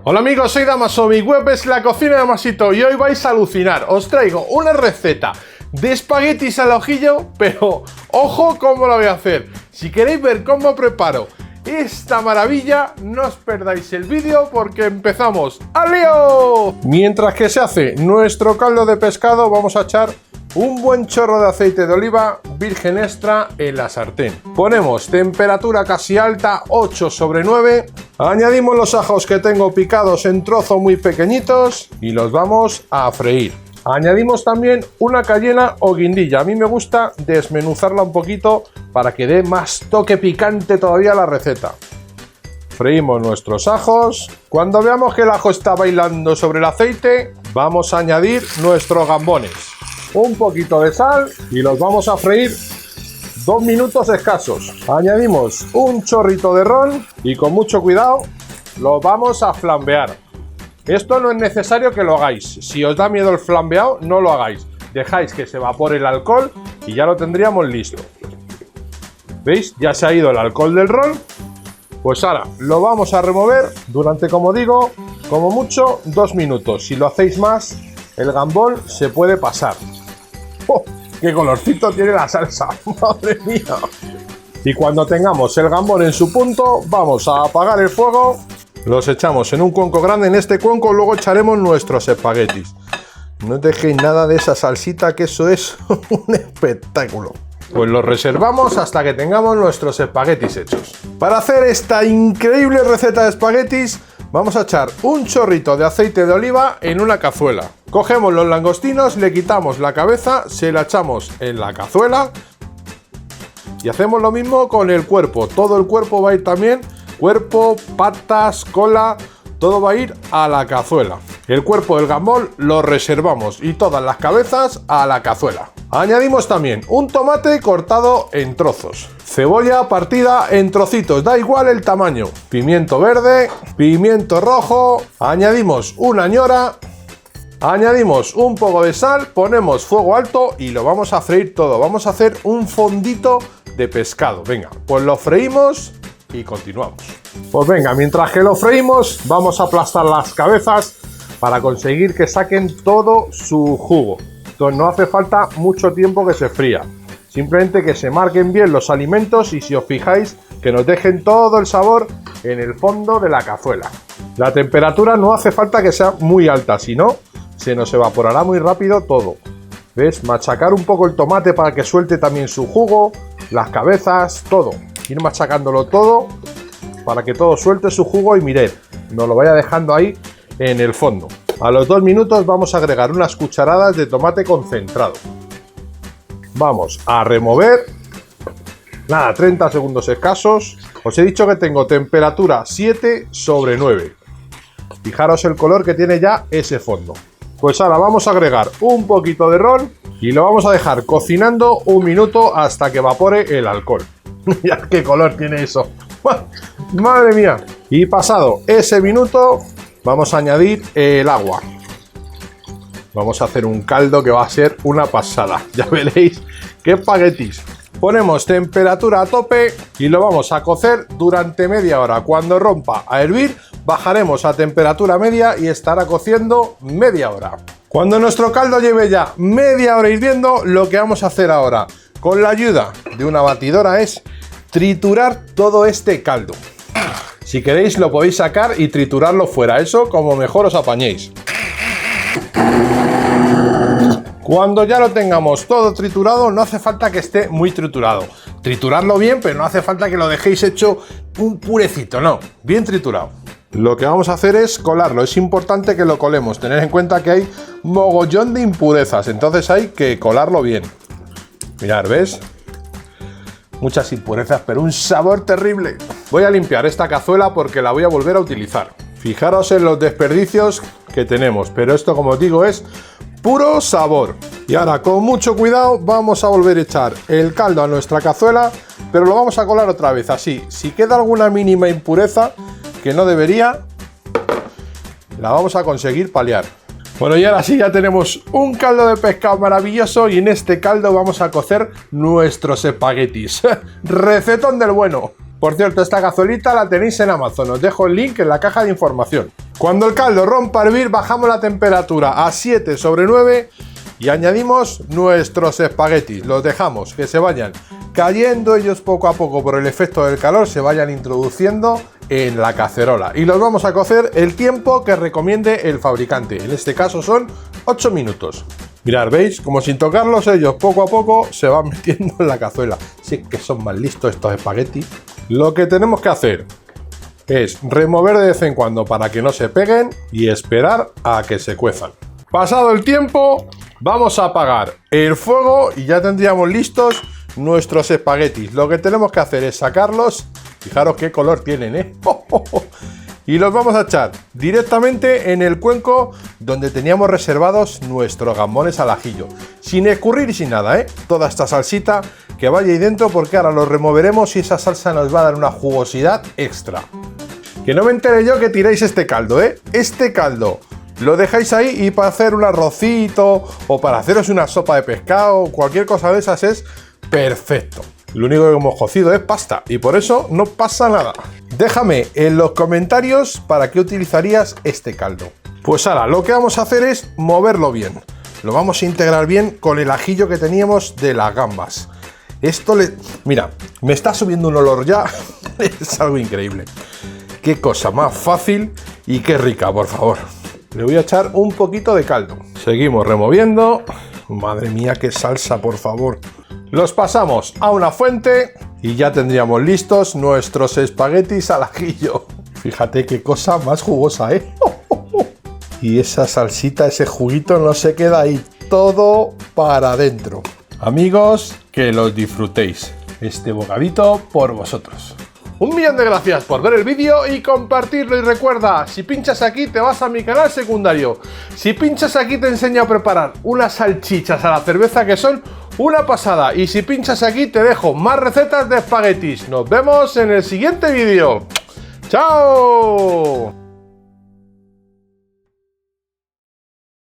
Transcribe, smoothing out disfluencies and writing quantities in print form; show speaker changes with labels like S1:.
S1: Hola amigos, soy Damaso, mi web es La Cocina de Masito y hoy vais a alucinar. Os traigo una receta de espaguetis al ajillo, pero ojo cómo lo voy a hacer. Si queréis ver cómo preparo esta maravilla, no os perdáis el vídeo porque empezamos. ¡Al lío! Mientras que se hace nuestro caldo de pescado, vamos a echar un buen chorro de aceite de oliva virgen extra en la sartén. Ponemos temperatura casi alta, 8/9. Añadimos los ajos que tengo picados en trozos muy pequeñitos y los vamos a freír. Añadimos también una cayena o guindilla. A mí me gusta desmenuzarla un poquito para que dé más toque picante todavía a la receta. Freímos nuestros ajos. Cuando veamos que el ajo está bailando sobre el aceite, vamos a añadir nuestros gambones. Un poquito de sal y los vamos a freír 2 minutos escasos. Añadimos un chorrito de ron y con mucho cuidado lo vamos a flambear. Esto no es necesario que lo hagáis. Si os da miedo el flambeado, no lo hagáis. Dejáis que se evapore el alcohol y ya lo tendríamos listo. ¿Veis? Ya se ha ido el alcohol del ron. Pues ahora lo vamos a remover durante, como digo, como mucho 2 minutos. Si lo hacéis más, el gambón se puede pasar. ¡Oh! ¡Qué colorcito tiene la salsa! ¡Madre mía! Y cuando tengamos el gambón en su punto, vamos a apagar el fuego. Los echamos en un cuenco grande. En este cuenco luego echaremos nuestros espaguetis. No dejéis nada de esa salsita, que eso es un espectáculo. Pues los reservamos hasta que tengamos nuestros espaguetis hechos. Para hacer esta increíble receta de espaguetis, vamos a echar un chorrito de aceite de oliva en una cazuela. Cogemos los langostinos, le quitamos la cabeza, se la echamos en la cazuela y hacemos lo mismo con el cuerpo. Todo el cuerpo va a ir también, cuerpo, patas, cola, todo va a ir a la cazuela. El cuerpo del gambón lo reservamos y todas las cabezas a la cazuela. Añadimos también un tomate cortado en trozos, cebolla partida en trocitos, da igual el tamaño, pimiento verde, pimiento rojo, añadimos una ñora, añadimos un poco de sal, ponemos fuego alto y lo vamos a freír todo. Vamos a hacer un fondito de pescado. Venga, pues lo freímos y continuamos. Pues venga, mientras que lo freímos, vamos a aplastar las cabezas para conseguir que saquen todo su jugo. Entonces no hace falta mucho tiempo que se fría. Simplemente que se marquen bien los alimentos y, si os fijáis, que nos dejen todo el sabor en el fondo de la cazuela. La temperatura no hace falta que sea muy alta, si no, se nos evaporará muy rápido todo. ¿Ves? Machacar un poco el tomate para que suelte también su jugo, las cabezas, todo. Ir machacándolo todo para que todo suelte su jugo y mirad, nos lo vaya dejando ahí en el fondo. A los 2 minutos vamos a agregar unas cucharadas de tomate concentrado. Vamos a remover. Nada, 30 segundos escasos. Os he dicho que tengo temperatura 7/9. Fijaros el color que tiene ya ese fondo. Pues ahora vamos a agregar un poquito de ron y lo vamos a dejar cocinando 1 minuto hasta que evapore el alcohol. Mirad qué color tiene eso. ¡Madre mía! Y pasado ese minuto, vamos a añadir el agua. Vamos a hacer un caldo que va a ser una pasada. Ya veréis qué espaguetis. Ponemos temperatura a tope y lo vamos a cocer durante media hora. Cuando rompa a hervir, bajaremos a temperatura media y estará cociendo media hora. Cuando nuestro caldo lleve ya media hora hirviendo, lo que vamos a hacer ahora, con la ayuda de una batidora, es triturar todo este caldo. Si queréis lo podéis sacar y triturarlo fuera, eso como mejor os apañéis. Cuando ya lo tengamos todo triturado, no hace falta que esté muy triturado. Trituradlo bien, pero no hace falta que lo dejéis hecho un purecito, no, bien triturado. Lo que vamos a hacer es colarlo, es importante que lo colemos, tened en cuenta que hay mogollón de impurezas, entonces hay que colarlo bien. Mirad, ¿ves? Muchas impurezas, pero un sabor terrible. Voy a limpiar esta cazuela porque la voy a volver a utilizar. Fijaros en los desperdicios que tenemos, pero esto, como os digo, es puro sabor. Y ahora, con mucho cuidado, vamos a volver a echar el caldo a nuestra cazuela, pero lo vamos a colar otra vez, así. Si queda alguna mínima impureza, que no debería, la vamos a conseguir paliar. Bueno, y ahora sí, ya tenemos un caldo de pescado maravilloso y en este caldo vamos a cocer nuestros espaguetis. Recetón del bueno. Por cierto, esta cazuelita la tenéis en Amazon, os dejo el link en la caja de información. Cuando el caldo rompa a hervir, bajamos la temperatura a 7/9 y añadimos nuestros espaguetis. Los dejamos que se vayan cayendo ellos poco a poco por el efecto del calor, se vayan introduciendo en la cacerola. Y los vamos a cocer el tiempo que recomiende el fabricante. En este caso son 8 minutos. Mirad, ¿veis? Como sin tocarlos ellos poco a poco se van metiendo en la cazuela. Sí que son más listos estos espaguetis. Lo que tenemos que hacer es remover de vez en cuando para que no se peguen y esperar a que se cuezan. Pasado el tiempo, vamos a apagar el fuego y ya tendríamos listos nuestros espaguetis. Lo que tenemos que hacer es sacarlos. Fijaros qué color tienen, ¿eh? Y los vamos a echar directamente en el cuenco donde teníamos reservados nuestros gambones al ajillo. Sin escurrir y sin nada, ¿eh? Toda esta salsita que vaya ahí dentro porque ahora los removeremos y esa salsa nos va a dar una jugosidad extra. Que no me entere yo que tiráis este caldo, ¿eh? Este caldo lo dejáis ahí y para hacer un arrocito o para haceros una sopa de pescado, cualquier cosa de esas es perfecto. Lo único que hemos cocido es pasta y por eso no pasa nada. Déjame en los comentarios para qué utilizarías este caldo. Pues ahora lo que vamos a hacer es moverlo bien. Lo vamos a integrar bien con el ajillo que teníamos de las gambas. Esto le... Mira, me está subiendo un olor ya. Es algo increíble. Qué cosa más fácil y qué rica, por favor. Le voy a echar un poquito de caldo. Seguimos removiendo. Madre mía, qué salsa, por favor. Los pasamos a una fuente y ya tendríamos listos nuestros espaguetis al ajillo. Fíjate qué cosa más jugosa, ¿eh? Y esa salsita, ese juguito no se queda ahí, todo para adentro. Amigos, que los disfrutéis. Este bocadito por vosotros. 1.000.000 de gracias por ver el vídeo y compartirlo. Y recuerda, si pinchas aquí te vas a mi canal secundario. Si pinchas aquí te enseño a preparar unas salchichas a la cerveza que son una pasada. Y si pinchas aquí te dejo más recetas de espaguetis. Nos vemos en el siguiente vídeo. ¡Chao!